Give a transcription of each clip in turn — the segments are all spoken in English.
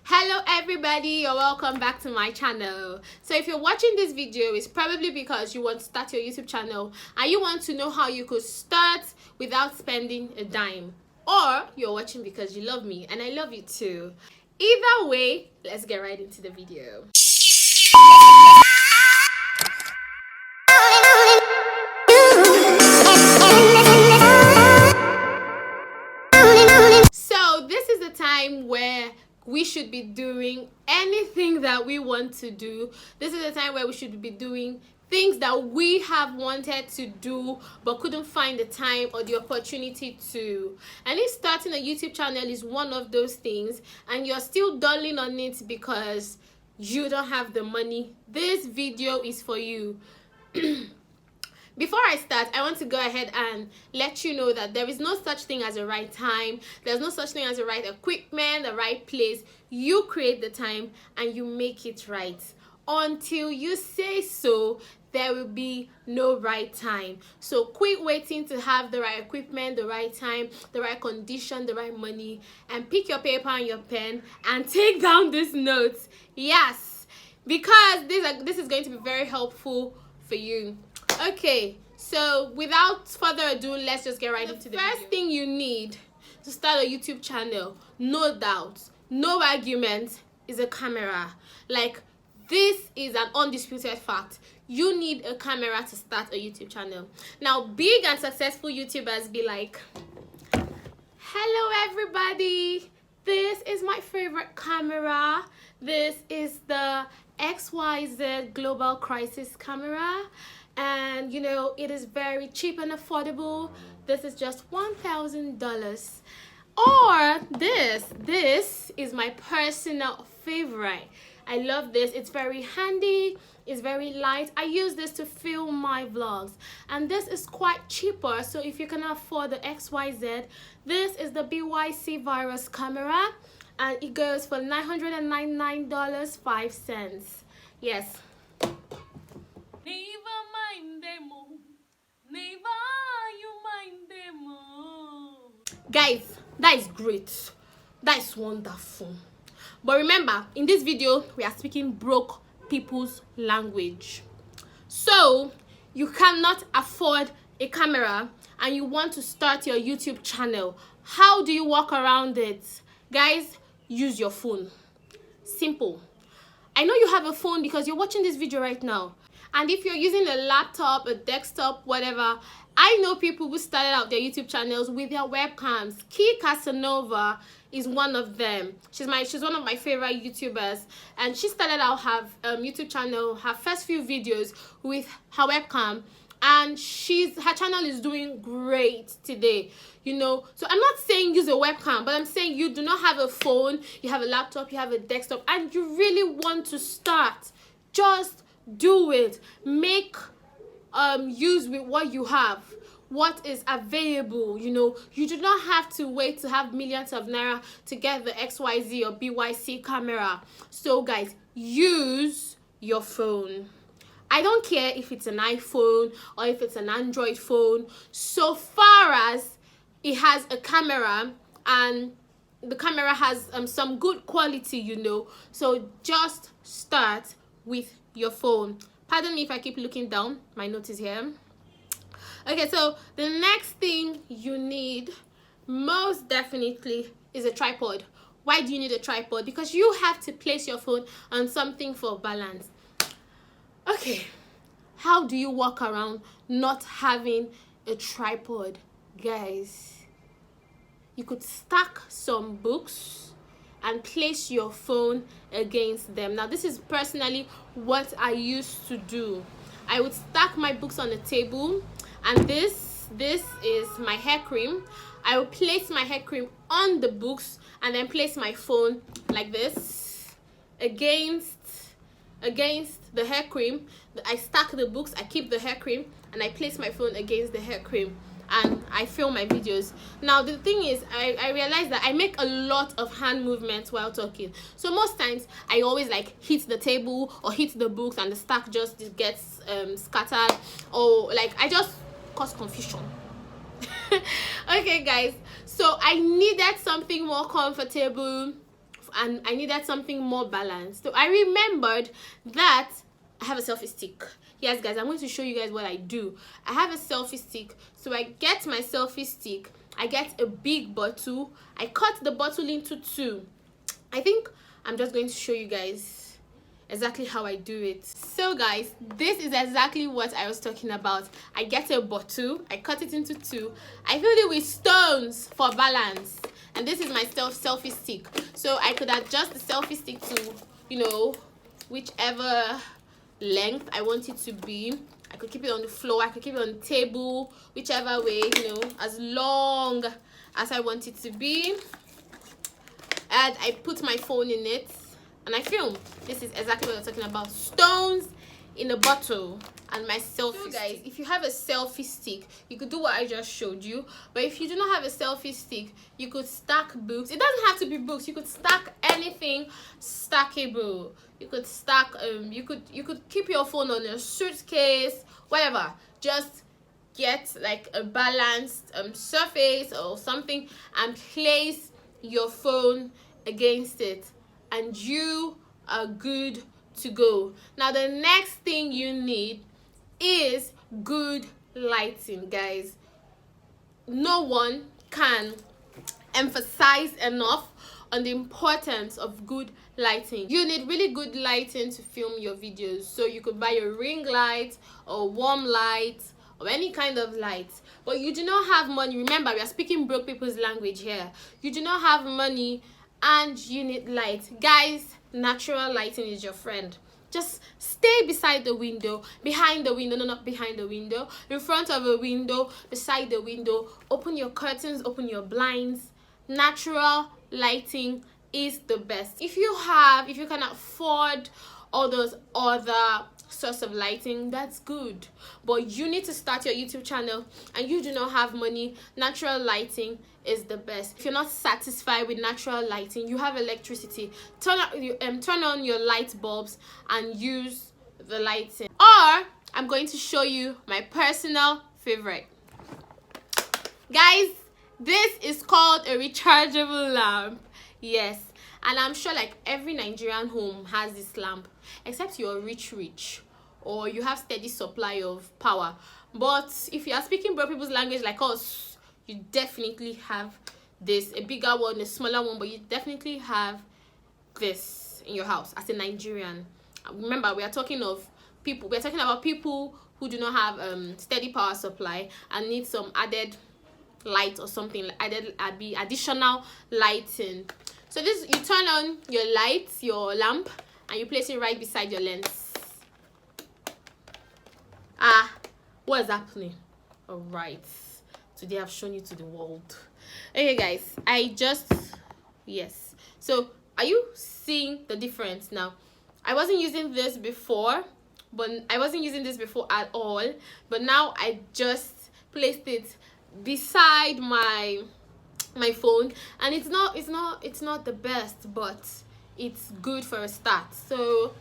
Hello everybody, you're welcome back to my channel. So if you're watching this video, it's probably because you want to start your YouTube channel and you want to know how you could start without spending a dime, or you're watching because you love me and I love you too. Either way, let's get right into the video. So this is the time where we should be doing anything that we want to do. This is the time where we should be doing things that we have wanted to do but couldn't find the time or the opportunity to. And if starting a YouTube channel is one of those things and you're still dulling on it because you don't have the money, this video is for you. Before I start, I want to go ahead and let you know that there is no such thing as a right time. There's no such thing as the right equipment, the right place. You create the time and you make it right. Until you say so, there will be no right time. So quit waiting to have the right equipment, the right time, the right condition, the right money, and pick your paper and your pen and take down these notes. Yes, because this is going to be very helpful for you. Okay, so without further ado, let's just get right into the video. First thing you need to start a YouTube channel, no doubt, no argument, is a camera. Like, this is an undisputed fact. You need a camera to start a YouTube channel. Now, big and successful YouTubers be like, hello everybody, this is my favorite camera. This is the XYZ Global Crisis camera. And you know, it is very cheap and affordable. This is just $1,000. Or this is my personal favorite. I love this. It's very handy, it's very light. I use this to film my vlogs, and this is quite cheaper. So if you can afford the XYZ, this is the BYC Virus camera, and it goes for $999.05. Yes. Guys, that is great. That is wonderful. But remember, in this video, we are speaking broke people's language. So, you cannot afford a camera and you want to start your YouTube channel. How do you work around it? Guys, use your phone. Simple. I know you have a phone because you're watching this video right now. And if you're using a laptop, a desktop, whatever, I know people who started out their YouTube channels with their webcams. Key Casanova is one of them. She's one of my favorite YouTubers, and she started out her YouTube channel, her first few videos with her webcam, and her channel is doing great today. You know, so I'm not saying use a webcam, but I'm saying you do not have a phone, you have a laptop, you have a desktop, and you really want to start. Just do it. Make use with what you have, what is available. You know, you do not have to wait to have millions of naira to get the XYZ or BYC camera. So guys, use your phone. I don't care if it's an iPhone or if it's an Android phone, so far as it has a camera and the camera has some good quality, you know. So just start with your phone. Pardon me if I keep looking down, my note is here. Okay, so the next thing you need most definitely is a tripod. Why do you need a tripod? Because you have to place your phone on something for balance. Okay, how do you walk around not having a tripod? Guys, you could stack some books and place your phone against them. Now, this is personally what I used to do. I would stack my books on a table, and this is my hair cream. I would place my hair cream on the books and then place my phone like this against the hair cream. I stack the books, I keep the hair cream, and I place my phone against the hair cream, and I film my videos. Now the thing is, I realized that I make a lot of hand movements while talking, so most times I always like hit the table or hit the books and the stack just gets scattered, or like I just cause confusion. Okay guys, so I needed something more comfortable and I needed something more balanced. So I remembered that I have a selfie stick. Yes guys, I'm going to show you guys what I do. I have a selfie stick. So I get my selfie stick, I get a big bottle, I cut the bottle into two. I think I'm just going to show you guys exactly how I do it. So guys, this is exactly what I was talking about. I get a bottle, I cut it into two, I fill it with stones for balance, and this is my selfie stick. So I could adjust the selfie stick to, you know, whichever length I want it to be. I could keep it on the floor, I could keep it on the table, whichever way, you know, as long as I want it to be. And I put my phone in it and I film. This is exactly what I'm talking about. Stones in a bottle and my selfie. So guys, if you have a selfie stick, you could do what I just showed you. But if you do not have a selfie stick, you could stack books. It doesn't have to be books. You could stack anything stackable. You could stack you could keep your phone on a suitcase, whatever. Just get like a balanced surface or something and place your phone against it, and you are good to go. Now the next thing you need is good lighting, guys. No one can emphasize enough on the importance of good lighting. You need really good lighting to film your videos. So you could buy a ring light or warm light or any kind of light, but you do not have money. Remember, we are speaking broke people's language here. You do not have money and you need light. Guys, natural lighting is your friend. Just stay beside the window, behind the window, no, not behind the window, in front of a window, beside the window. Open your curtains, open your blinds. Natural lighting is the best. If you can afford all those other source of lighting, that's good, but you need to start your YouTube channel and you do not have money. Natural lighting is the best. If you're not satisfied with natural lighting, you have electricity, turn on your light bulbs and use the lighting. Or I'm going to show you my personal favorite, guys. This is called a rechargeable lamp. Yes, and I'm sure like every Nigerian home has this lamp, except you're rich or you have steady supply of power. But if you are speaking broke people's language like us, you definitely have this, a bigger one, a smaller one, but you definitely have this in your house as a Nigerian. Remember, we are talking about people who do not have steady power supply and need some added light or something, additional lighting. So this, you turn on your light, your lamp, and you place it right beside your lens. What is happening? All right, today I've shown you to the world. Okay guys, yes, so are you seeing the difference now? I wasn't using this before at all, but now I just placed it beside my phone, and it's not the best, but it's good for a start. So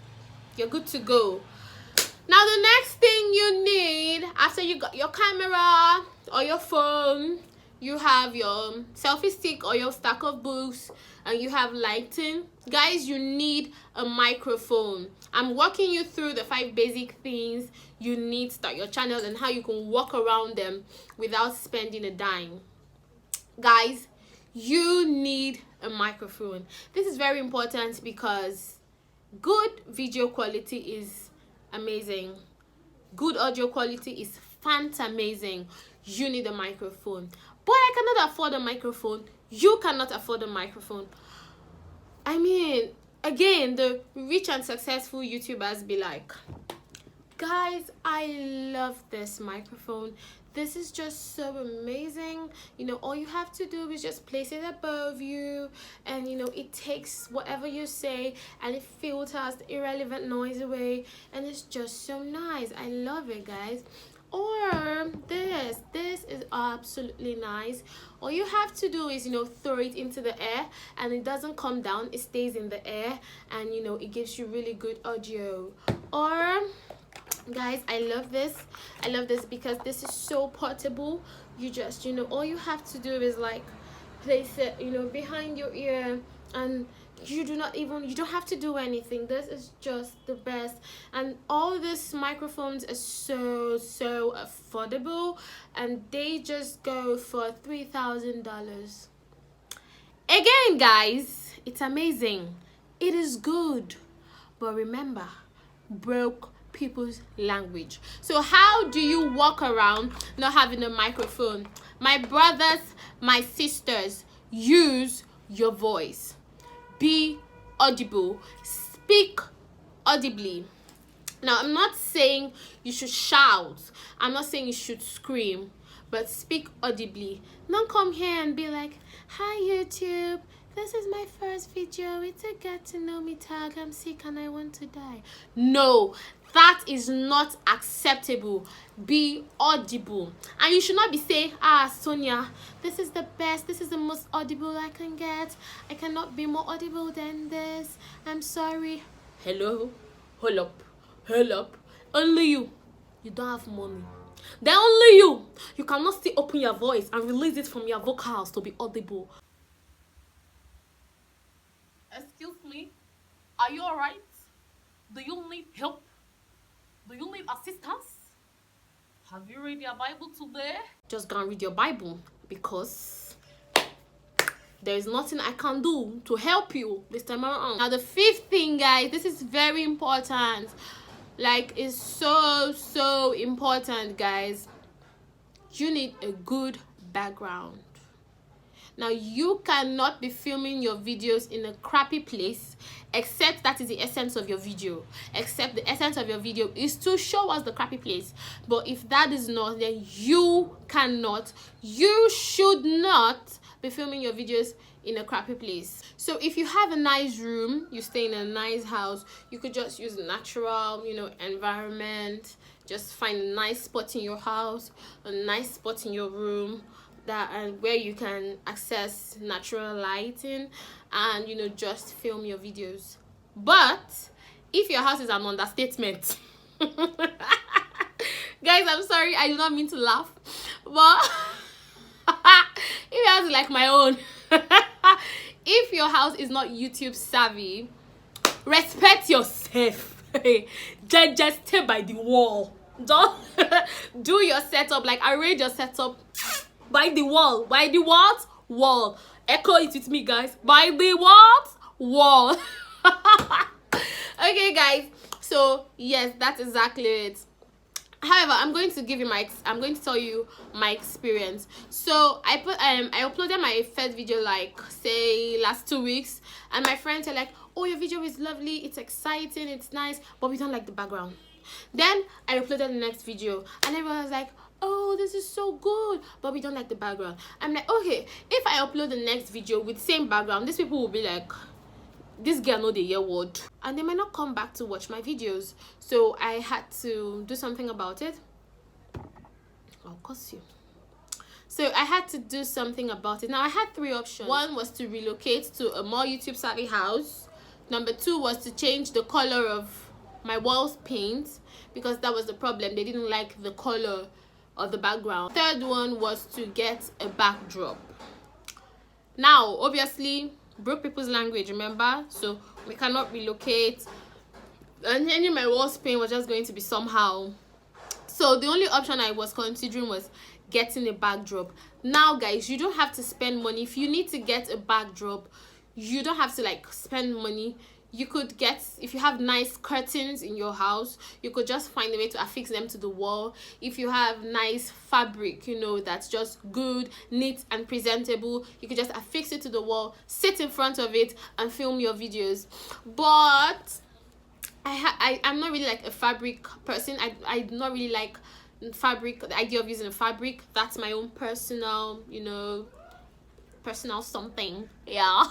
you're good to go. Now the next thing you need, after you got your camera or your phone, you have your selfie stick or your stack of books, and you have lighting, guys, you need a microphone. I'm walking you through the 5 basic things you need to start your channel and how you can walk around them without spending a dime. Guys, you need a microphone. This is very important because good video quality is amazing, good audio quality is amazing. You need a microphone. But I cannot afford a microphone. You cannot afford a microphone. I mean, again, the rich and successful YouTubers be like, guys, I love this microphone. This is just so amazing. You know, all you have to do is just place it above you, and you know, it takes whatever you say and it filters the irrelevant noise away, and it's just so nice. I love it, guys. Or this is absolutely nice. All you have to do is, you know, throw it into the air and it doesn't come down, it stays in the air, and you know, it gives you really good audio. Or guys, I love this because this is so portable. You just, you know, all you have to do is like place it, you know, behind your ear, and you don't have to do anything. This is just the best, and all these microphones are so affordable, and they just go for $3,000. Again, guys, it's amazing, it is good, but remember, broke people's language. So how do you walk around not having a microphone? My brothers, my sisters, use your voice. Be audible, speak audibly. Now, I'm not saying you should shout, I'm not saying you should scream, but speak audibly. Don't come here and be like, hi YouTube, this is my first video, it's a get to know me tag, I'm sick and I want to die. No, that is not acceptable. Be audible. And you should not be saying, Sonia, this is the best, this is the most audible I can get, I cannot be more audible than this, I'm sorry. Hello, hold up, only you don't have money. Then only you cannot still open your voice and release it from your vocals to be audible. Excuse me, are you alright? Do you need help? Do you need assistance? Have you read your Bible today? Just go and read your Bible, because there is nothing I can do to help you this time around. Now the fifth thing, guys, this is very important. Like, it's so important, guys. You need a good background. Now, you cannot be filming your videos in a crappy place, except that is the essence of your video. Except the essence of your video is to show us the crappy place. But if that is not, then you should not be filming your videos in a crappy place. So if you have a nice room, you stay in a nice house, you could just use natural, environment. Just find a nice spot in your house, a nice spot in your room, and where you can access natural lighting, and just film your videos. But if your house is an understatement, guys, I'm sorry, I do not mean to laugh, but if your house is like my own, if your house is not YouTube savvy, respect yourself. Just stay by the wall. Don't do your setup, like arrange your setup by the wall. By the what? Wall. Echo it with me, guys. By the what? Wall. Okay, guys, so yes, that's exactly it. However, I'm going to tell you my experience. So I uploaded my first video, like, say last 2 weeks, and my friends are like, oh, your video is lovely, it's exciting, it's nice, but we don't like the background. Then I uploaded the next video, and everyone was like, oh, this is so good, but we don't like the background. I'm like, okay, if I upload the next video with same background, these people will be like, this girl know the year word, and they might not come back to watch my videos. So I had to do something about it. I'll curse you. So I had to do something about it. Now I had 3 options. One was to relocate to a more YouTube savvy house. Number 2 was to change the color of my walls paint, because that was the problem. They didn't like the color of the background. Third one was to get a backdrop. Now obviously, broke people's language, remember, so we cannot relocate, and changing my walls paint was just going to be somehow. So the only option I was considering was getting a backdrop. Now guys, you don't have to spend money. If you need to get a backdrop, you don't have to like spend money. You could get, if you have nice curtains in your house, you could just find a way to affix them to the wall. If you have nice fabric, that's just good, neat and presentable, you could just affix it to the wall, sit in front of it and film your videos. But I'm not really like a fabric person. I do not really like fabric, the idea of using a fabric. That's my own personal, personal something, yeah.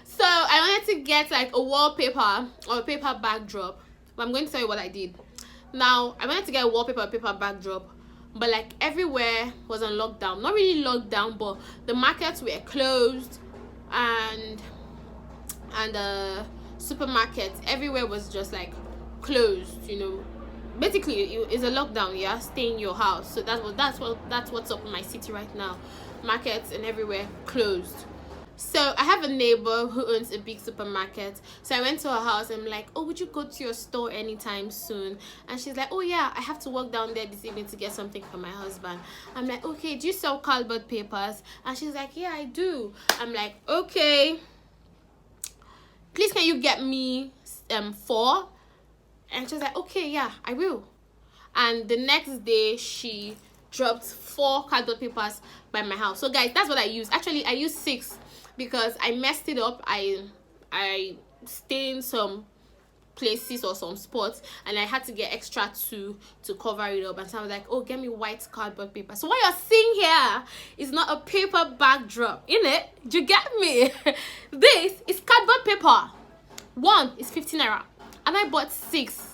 So I wanted to get like a wallpaper or a paper backdrop, but I'm going to tell you what I did. Now I wanted to get a wallpaper or paper backdrop, but like everywhere was on lockdown. Not really lockdown, but the markets were closed, and supermarkets everywhere was just like closed. Basically it's a lockdown. Yeah, stay in your house. So that's what's up in my city right now. Markets and everywhere closed. So I have a neighbor who owns a big supermarket. So I went to her house and I'm like, oh, would you go to your store anytime soon? And she's like, oh yeah, I have to walk down there this evening to get something for my husband. I'm like, okay, do you sell cardboard papers? And she's like, yeah, I do. I'm like, okay, please can you get me 4? And she's like, okay, yeah, I will. And the next day she dropped 4 cardboard papers by my house. So guys, that's what I use. Actually, I use 6 because I messed it up. I stained some places or some spots, and I had to get extra 2 to cover it up. And so I was like, oh, get me white cardboard paper. So what you're seeing here is not a paper backdrop in it. Do you get me? This is cardboard paper. 1 is 15 naira, and I bought 6.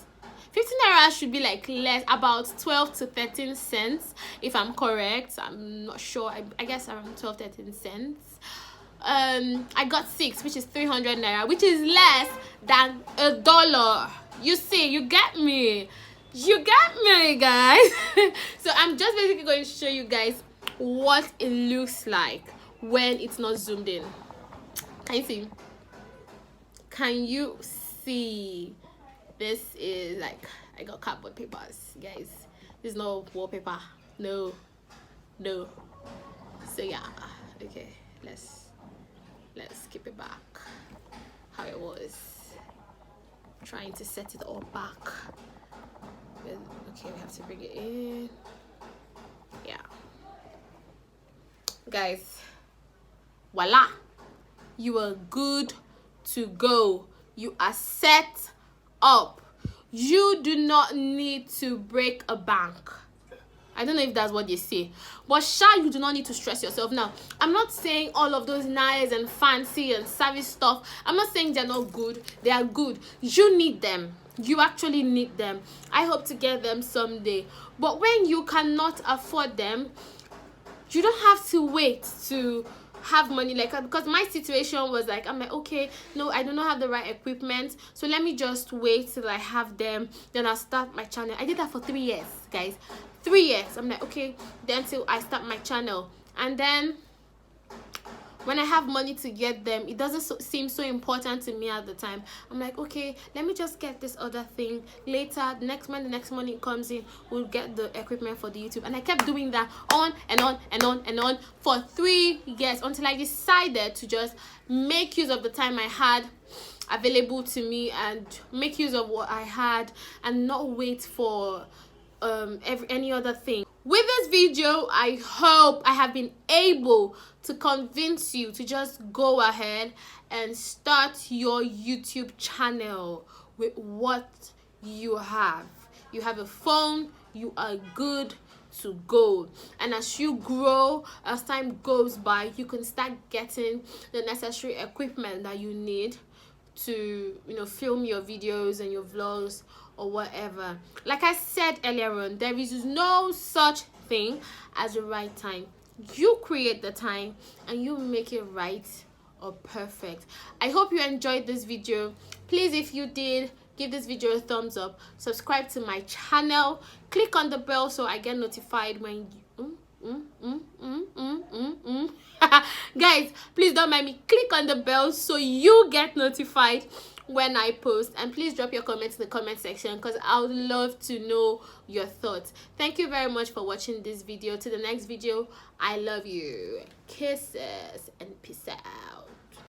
15 naira should be like less, about 12 to 13 cents if I'm correct. I'm not sure. I guess around 12-13 cents. I got 6, which is 300 naira, which is less than $1. You see, you get me, guys. So I'm just basically going to show you guys what it looks like when it's not zoomed in. Can you see? This is like, I got cardboard papers, guys. There's no wallpaper, no. So yeah, okay, let's keep it back how it was. Trying to set it all back. Okay, we have to bring it in. Yeah, guys, voila, you are good to go. You are set up. You do not need to break a bank. I don't know if that's what they say, but you do not need to stress yourself. Now, I'm not saying all of those nice and fancy and service stuff, I'm not saying they're not good. They are good. You need them. You actually need them. I hope to get them someday. But when you cannot afford them, you don't have to wait to have money, like, because my situation was like, I'm like, okay, no, I do not have the right equipment, so let me just wait till I have them, then I'll start my channel. I did that for 3 years, guys. 3 years. I'm like, okay, then till I start my channel. And then when I have money to get them, it doesn't seem so important to me at the time. I'm like, okay, let me just get this other thing later. The next money comes in, we'll get the equipment for the YouTube. And I kept doing that on and on for 3 years until I decided to just make use of the time I had available to me and make use of what I had and not wait for any other thing. With this video, I hope I have been able to convince you to just go ahead and start your YouTube channel with what you have. You have a phone, you are good to go. And as you grow, as time goes by, you can start getting the necessary equipment that you need to, film your videos and your vlogs or whatever. Like I said earlier on, there is no such thing as the right time. You create the time and you make it right or perfect. I hope you enjoyed this video. Please, if you did, give this video a thumbs up, subscribe to my channel, click on the bell so I get notified when guys, please don't mind me, click on the bell so you get notified when I post. And please drop your comments in the comment section because I would love to know your thoughts. Thank you very much for watching this video. To the next video, I love you. Kisses and peace out.